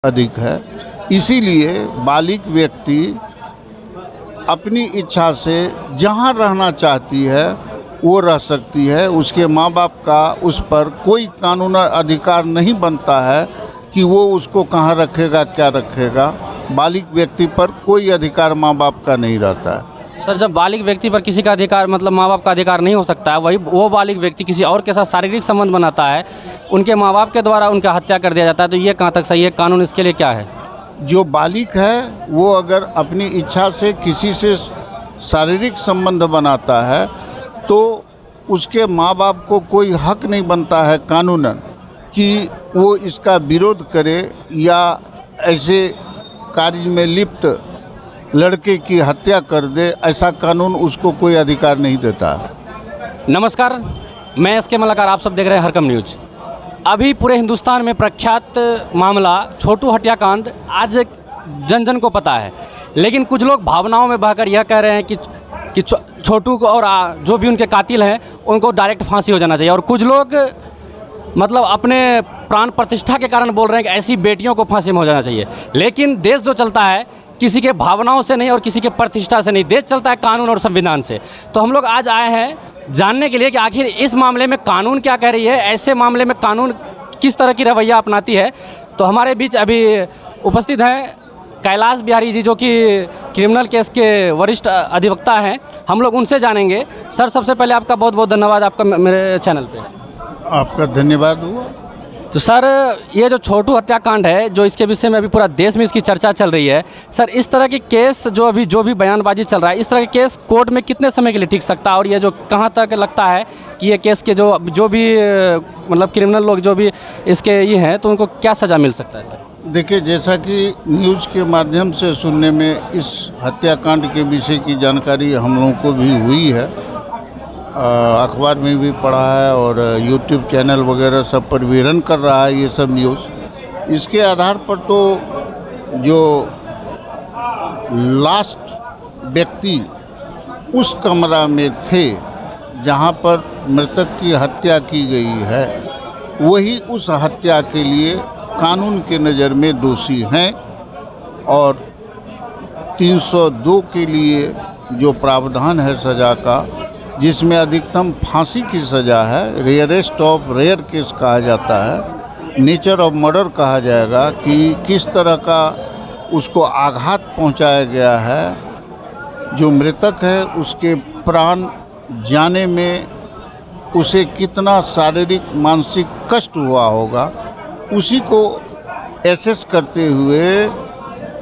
अधिक है। इसीलिए बालिग व्यक्ति अपनी इच्छा से जहाँ रहना चाहती है वो रह सकती है। उसके माँ बाप का उस पर कोई कानूनी अधिकार नहीं बनता है कि वो उसको कहाँ रखेगा, क्या रखेगा। बालिग व्यक्ति पर कोई अधिकार माँ बाप का नहीं रहता है। सर, जब बालिग व्यक्ति पर किसी का अधिकार मतलब माँ बाप का अधिकार नहीं हो सकता है, वही वो बालिग व्यक्ति किसी और के साथ शारीरिक संबंध बनाता है, उनके माँ बाप के द्वारा उनका हत्या कर दिया जाता है, तो ये कहाँ तक सही है? कानून इसके लिए क्या है? जो बालिग है वो अगर अपनी इच्छा से किसी से शारीरिक संबंध बनाता है तो उसके माँ बाप को कोई हक नहीं बनता है कानूनन कि वो इसका विरोध करे या ऐसे कार्य में लिप्त लड़के की हत्या कर दे। ऐसा कानून उसको कोई अधिकार नहीं देता। नमस्कार, मैं एस के मलाकार, आप सब देख रहे हैं हरकम न्यूज। अभी पूरे हिंदुस्तान में प्रख्यात मामला छोटू हत्याकांड आज जन जन को पता है, लेकिन कुछ लोग भावनाओं में बहकर यह कह रहे हैं कि छोटू को और जो भी उनके कातिल हैं उनको डायरेक्ट फांसी हो जाना चाहिए, और कुछ लोग मतलब अपने प्राण प्रतिष्ठा के कारण बोल रहे हैं कि ऐसी बेटियों को फांसी में हो जाना चाहिए। लेकिन देश जो चलता है किसी के भावनाओं से नहीं और किसी के प्रतिष्ठा से नहीं, देश चलता है कानून और संविधान से। तो हम लोग आज आए हैं जानने के लिए कि आखिर इस मामले में कानून क्या कह रही है, ऐसे मामले में कानून किस तरह की रवैया अपनाती है। तो हमारे बीच अभी उपस्थित हैं कैलाश बिहारी जी, जो कि क्रिमिनल केस के वरिष्ठ अधिवक्ता हैं। हम लोग उनसे जानेंगे। सर, सबसे पहले आपका बहुत बहुत धन्यवाद आपका मेरे चैनल पे। आपका धन्यवाद हुआ। तो सर, ये जो छोटू हत्याकांड है, जो इसके विषय में अभी पूरा देश में इसकी चर्चा चल रही है, सर इस तरह के केस जो भी बयानबाजी चल रहा है, इस तरह के केस कोर्ट में कितने समय के लिए टिक सकता है, और ये जो कहाँ तक लगता है कि ये केस के जो भी मतलब क्रिमिनल लोग जो भी इसके ये हैं, तो उनको क्या सज़ा मिल सकता है? सर देखिए, जैसा कि न्यूज़ के माध्यम से सुनने में इस हत्याकांड के विषय की जानकारी हम लोगों को भी हुई है, अखबार में भी पढ़ा है और यूट्यूब चैनल वगैरह सब पर भी रन कर रहा है ये सब न्यूज़। इसके आधार पर तो जो लास्ट व्यक्ति उस कमरा में थे जहां पर मृतक की हत्या की गई है, वही उस हत्या के लिए कानून के नज़र में दोषी हैं, और 302 के लिए जो प्रावधान है सज़ा का, जिसमें अधिकतम फांसी की सज़ा है, रेयरेस्ट ऑफ रेयर केस कहा जाता है, नेचर ऑफ मर्डर कहा जाएगा कि किस तरह का उसको आघात पहुंचाया गया है। जो मृतक है उसके प्राण जाने में उसे कितना शारीरिक मानसिक कष्ट हुआ होगा, उसी को एसेस करते हुए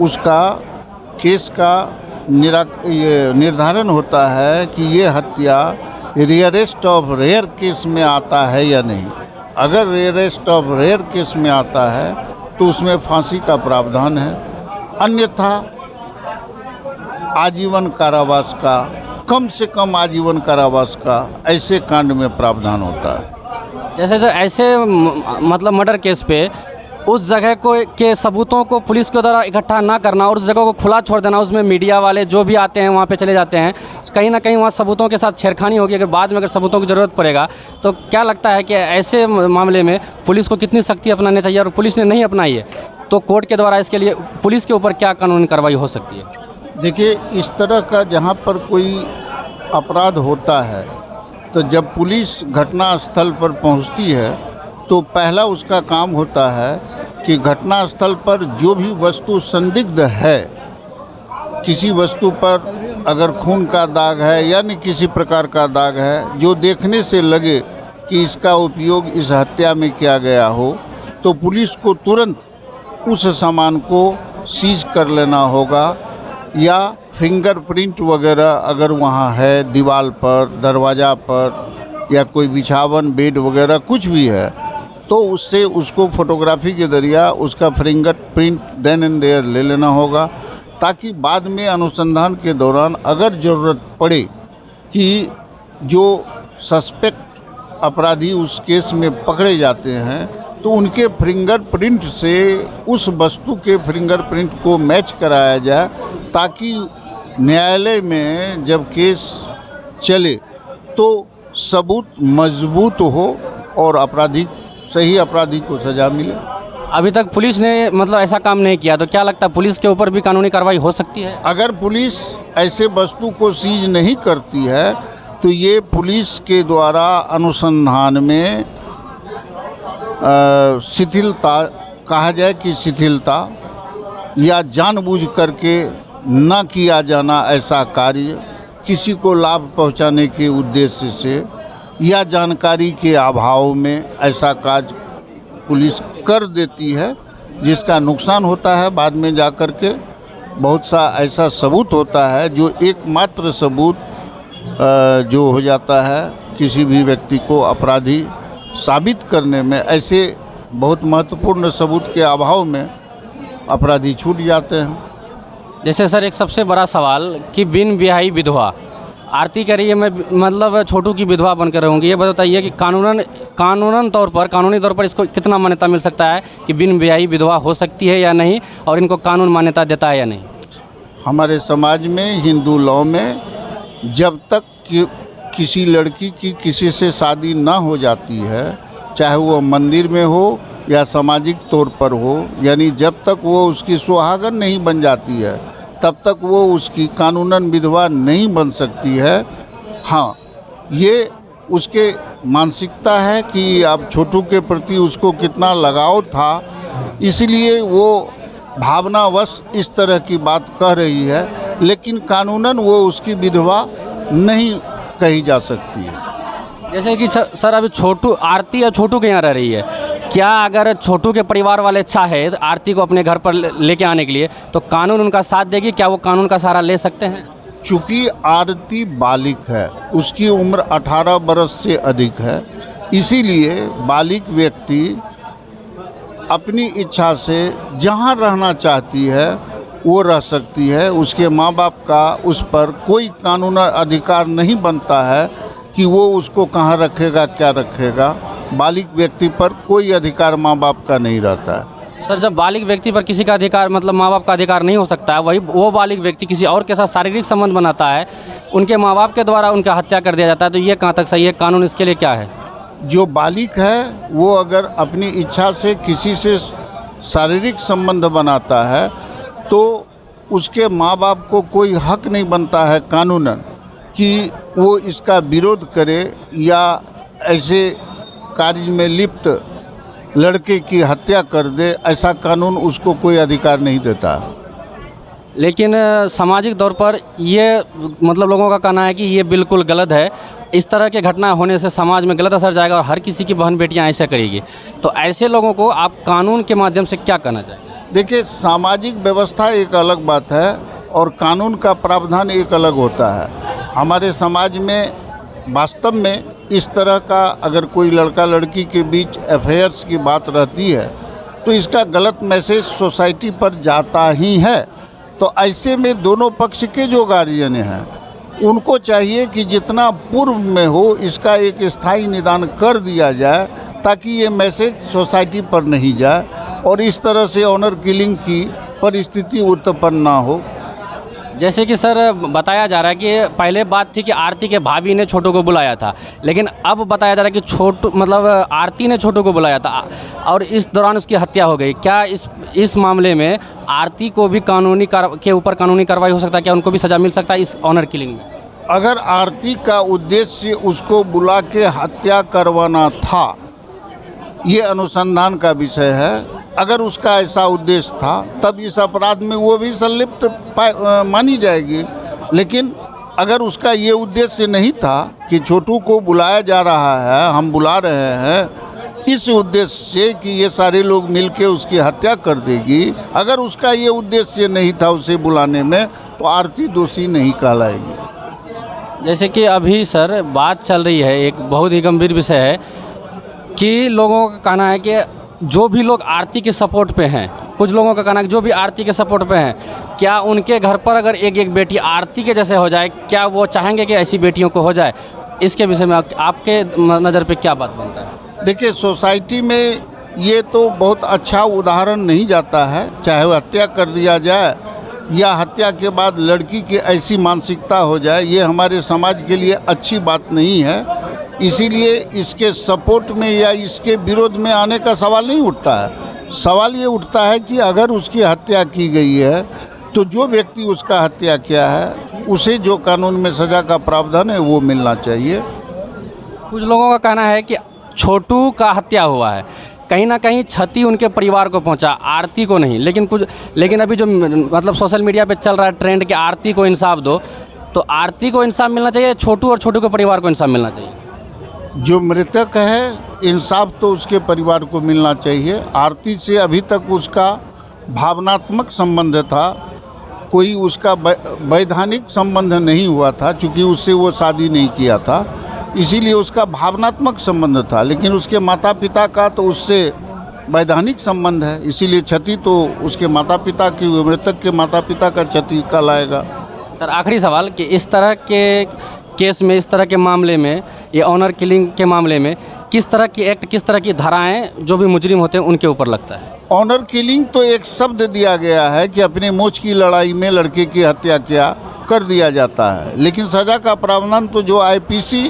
उसका केस का निर्धारण होता है कि ये हत्या रेयरेस्ट ऑफ रेयर केस में आता है या नहीं। अगर रेयरेस्ट ऑफ रेयर केस में आता है तो उसमें फांसी का प्रावधान है, अन्यथा आजीवन कारावास का, कम से कम आजीवन कारावास का ऐसे कांड में प्रावधान होता है। जैसे सर ऐसे मतलब मर्डर केस पे उस जगह के सबूतों को पुलिस के द्वारा इकट्ठा ना करना और उस जगह को खुला छोड़ देना, उसमें मीडिया वाले जो भी आते हैं वहाँ पे चले जाते हैं, कहीं ना कहीं वहाँ सबूतों के साथ छेड़खानी होगी। अगर बाद में अगर सबूतों की ज़रूरत पड़ेगा तो क्या लगता है कि ऐसे मामले में पुलिस को कितनी सख्ती अपनानी चाहिए, और पुलिस ने नहीं अपनाई है तो कोर्ट के द्वारा इसके लिए पुलिस के ऊपर क्या कानूनी कार्रवाई हो सकती है? देखिए, इस तरह का जहाँ पर कोई अपराध होता है तो जब पुलिस घटना स्थल पर पहुँचती है तो पहला उसका काम होता है कि घटना स्थल पर जो भी वस्तु संदिग्ध है, किसी वस्तु पर अगर खून का दाग है यानी किसी प्रकार का दाग है जो देखने से लगे कि इसका उपयोग इस हत्या में किया गया हो, तो पुलिस को तुरंत उस सामान को सीज कर लेना होगा, या फिंगरप्रिंट वगैरह अगर वहाँ है दीवार पर, दरवाज़ा पर, या कोई बिछावन, बेड वगैरह कुछ भी है, तो उससे उसको फोटोग्राफी के जरिया उसका फिंगरप्रिंट देन एंड देयर ले लेना होगा, ताकि बाद में अनुसंधान के दौरान अगर ज़रूरत पड़े कि जो सस्पेक्ट अपराधी उस केस में पकड़े जाते हैं तो उनके फिंगरप्रिंट से उस वस्तु के फिंगरप्रिंट को मैच कराया जाए, ताकि न्यायालय में जब केस चले तो सबूत मजबूत हो और सही अपराधी को सज़ा मिले। अभी तक पुलिस ने मतलब ऐसा काम नहीं किया, तो क्या लगता है पुलिस के ऊपर भी कानूनी कार्रवाई हो सकती है? अगर पुलिस ऐसे वस्तु को सीज नहीं करती है तो ये पुलिस के द्वारा अनुसंधान में शिथिलता, कहा जाए कि शिथिलता या जानबूझ करके न किया जाना ऐसा कार्य, किसी को लाभ पहुंचाने के उद्देश्य से या जानकारी के अभाव में ऐसा कार्य पुलिस कर देती है, जिसका नुकसान होता है बाद में जा कर के। बहुत सा ऐसा सबूत होता है जो एकमात्र सबूत जो हो जाता है किसी भी व्यक्ति को अपराधी साबित करने में, ऐसे बहुत महत्वपूर्ण सबूत के अभाव में अपराधी छूट जाते हैं। जैसे सर एक सबसे बड़ा सवाल कि बिन ब्याही विधवा आरती कह रही है, मैं मतलब छोटू की विधवा बनकर रहूँगी, ये बताइए कि कानूनन तौर पर, कानूनी तौर पर इसको कितना मान्यता मिल सकता है कि बिन ब्याही विधवा हो सकती है या नहीं, और इनको कानून मान्यता देता है या नहीं? हमारे समाज में, हिंदू लॉ में, जब तक कि किसी लड़की की किसी से शादी ना हो जाती है, चाहे वो मंदिर में हो या सामाजिक तौर पर हो, यानी जब तक वो उसकी सुहागन नहीं बन जाती है तब तक वो उसकी कानूनन विधवा नहीं बन सकती है। हाँ, ये उसके मानसिकता है कि अब छोटू के प्रति उसको कितना लगाव था, इसलिए वो भावनावश इस तरह की बात कह रही है, लेकिन कानूनन वो उसकी विधवा नहीं कही जा सकती है। जैसे कि सर अभी छोटू, आरती या छोटू के यहाँ रह रही है, क्या अगर छोटू के परिवार वाले चाहे आरती को अपने घर पर लेके आने के लिए, तो कानून उनका साथ देगी? क्या वो कानून का सहारा ले सकते हैं? चूँकि आरती बालिक है, उसकी उम्र 18 वर्ष से अधिक है, इसीलिए बालिक व्यक्ति अपनी इच्छा से जहाँ रहना चाहती है वो रह सकती है। उसके माँ बाप का उस पर कोई कानूनी अधिकार नहीं बनता है कि वो उसको कहाँ रखेगा, क्या रखेगा। बालिक व्यक्ति पर कोई अधिकार माँ बाप का नहीं रहता है। सर जब बालिग व्यक्ति पर किसी का अधिकार, मतलब माँ बाप का अधिकार नहीं हो सकता है, वही वो बालिग व्यक्ति किसी और के साथ शारीरिक संबंध बनाता है, उनके माँ बाप के द्वारा उनका हत्या कर दिया जाता है, तो ये कहाँ तक सही है? कानून इसके लिए क्या है? जो बालिग है वो अगर अपनी इच्छा से किसी से शारीरिक संबंध बनाता है तो उसके माँ बाप को कोई हक नहीं बनता है कानूनन कि वो इसका विरोध करे या ऐसे कार्य में लिप्त लड़के की हत्या कर दे, ऐसा कानून उसको कोई अधिकार नहीं देता। लेकिन सामाजिक तौर पर ये मतलब लोगों का कहना है कि ये बिल्कुल गलत है, इस तरह के घटना होने से समाज में गलत असर जाएगा और हर किसी की बहन बेटियां ऐसा करेगी, तो ऐसे लोगों को आप कानून के माध्यम से क्या कहना चाहिए? देखिए, सामाजिक व्यवस्था एक अलग बात है और कानून का प्रावधान एक अलग होता है। हमारे समाज में वास्तव में इस तरह का अगर कोई लड़का लड़की के बीच अफेयर्स की बात रहती है तो इसका गलत मैसेज सोसाइटी पर जाता ही है। तो ऐसे में दोनों पक्ष के जो गार्जियन हैं उनको चाहिए कि जितना पूर्व में हो इसका एक स्थायी निदान कर दिया जाए ताकि ये मैसेज सोसाइटी पर नहीं जाए और इस तरह से ऑनर किलिंग की परिस्थिति उत्पन्न ना हो। जैसे कि सर बताया जा रहा है कि पहले बात थी कि आरती के भाभी ने छोटू को बुलाया था, लेकिन अब बताया जा रहा है कि छोटू मतलब आरती ने छोटू को बुलाया था और इस दौरान उसकी हत्या हो गई। क्या इस मामले में आरती को भी के ऊपर कानूनी कार्रवाई हो सकता है? क्या उनको भी सज़ा मिल सकता है इस ऑनर किलिंग में? अगर आरती का उद्देश्य उसको बुला के हत्या करवाना था, ये अनुसंधान का विषय है। अगर उसका ऐसा उद्देश्य था तब इस अपराध में वो भी संलिप्त मानी जाएगी। लेकिन अगर उसका ये उद्देश्य नहीं था कि छोटू को बुलाया जा रहा है, हम बुला रहे हैं इस उद्देश्य से कि ये सारे लोग मिलके उसकी हत्या कर देगी, अगर उसका ये उद्देश्य नहीं था उसे बुलाने में, तो आरती दोषी नहीं कहलाएगी। जैसे कि अभी सर बात चल रही है, एक बहुत ही गंभीर विषय है कि लोगों का कहना है कि जो भी लोग आरती के सपोर्ट पे हैं, कुछ लोगों का कहना है कि जो भी आरती के सपोर्ट पे हैं, क्या उनके घर पर अगर एक एक बेटी आरती के जैसे हो जाए, क्या वो चाहेंगे कि ऐसी बेटियों को हो जाए? इसके विषय में आपके नज़र पे क्या बात बनता है? देखिए, सोसाइटी में ये तो बहुत अच्छा उदाहरण नहीं जाता है, चाहे वो हत्या कर दिया जाए या हत्या के बाद लड़की की ऐसी मानसिकता हो जाए, ये हमारे समाज के लिए अच्छी बात नहीं है। इसीलिए इसके सपोर्ट में या इसके विरोध में आने का सवाल नहीं उठता है। सवाल ये उठता है कि अगर उसकी हत्या की गई है तो जो व्यक्ति उसका हत्या किया है उसे जो कानून में सज़ा का प्रावधान है वो मिलना चाहिए। कुछ लोगों का कहना है कि छोटू का हत्या हुआ है, कहीं ना कहीं क्षति उनके परिवार को पहुंचा, आरती को नहीं। लेकिन अभी जो मतलब सोशल मीडिया पे चल रहा है ट्रेंड कि आरती को इंसाफ दो, तो आरती को इंसाफ मिलना चाहिए, छोटू और छोटू के परिवार को इंसाफ मिलना चाहिए? जो मृतक है इंसाफ तो उसके परिवार को मिलना चाहिए। आरती से अभी तक उसका भावनात्मक संबंध था, कोई उसका वैधानिक संबंध नहीं हुआ था, चूँकि उससे वो शादी नहीं किया था, इसीलिए उसका भावनात्मक संबंध था। लेकिन उसके माता पिता का तो उससे वैधानिक संबंध है, इसीलिए क्षति तो उसके माता पिता की, मृतक के माता पिता का क्षति कहलाएगा। सर आखिरी सवाल कि इस तरह के केस में, इस तरह के मामले में, ये ऑनर किलिंग के मामले में किस तरह की एक्ट, किस तरह की धाराएं जो भी मुजरिम होते हैं उनके ऊपर लगता है? ऑनर किलिंग तो एक शब्द दिया गया है कि अपने मोच की लड़ाई में लड़के की हत्या किया कर दिया जाता है, लेकिन सज़ा का प्रावधान तो जो आईपीसी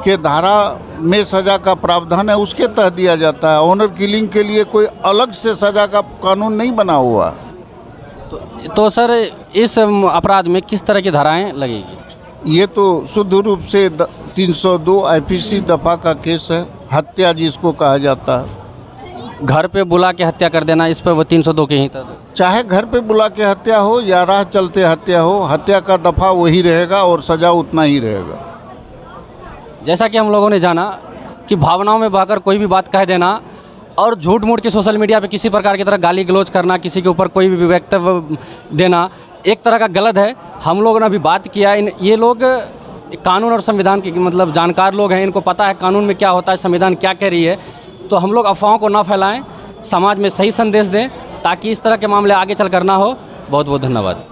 के धारा में सज़ा का प्रावधान है उसके तहत दिया जाता है। ऑनर किलिंग के लिए कोई अलग से सज़ा का कानून नहीं बना हुआ। तो सर इस अपराध में किस तरह की धाराएं लगेगी? ये तो शुद्ध रूप से 302 आईपीसी दफ़ा का केस है, हत्या जिसको कहा जाता है। घर पे बुला के हत्या कर देना, इस पर वो 302 के ही तहत, चाहे घर पे बुला के हत्या हो या राह चलते हत्या हो, हत्या का दफ़ा वही रहेगा और सज़ा उतना ही रहेगा। जैसा कि हम लोगों ने जाना कि भावनाओं में बहकर कोई भी बात कह देना और झूठ मूठ के सोशल मीडिया पे किसी प्रकार की तरह गाली गलौज करना, किसी के ऊपर कोई भी वक्तव्य देना एक तरह का गलत है। हम लोगों ने अभी बात किया, ये लोग कानून और संविधान के मतलब जानकार लोग हैं, इनको पता है कानून में क्या होता है, संविधान क्या कह रही है। तो हम लोग अफवाहों को ना फैलाएं, समाज में सही संदेश दें ताकि इस तरह के मामले आगे चल कर ना हो। बहुत बहुत धन्यवाद।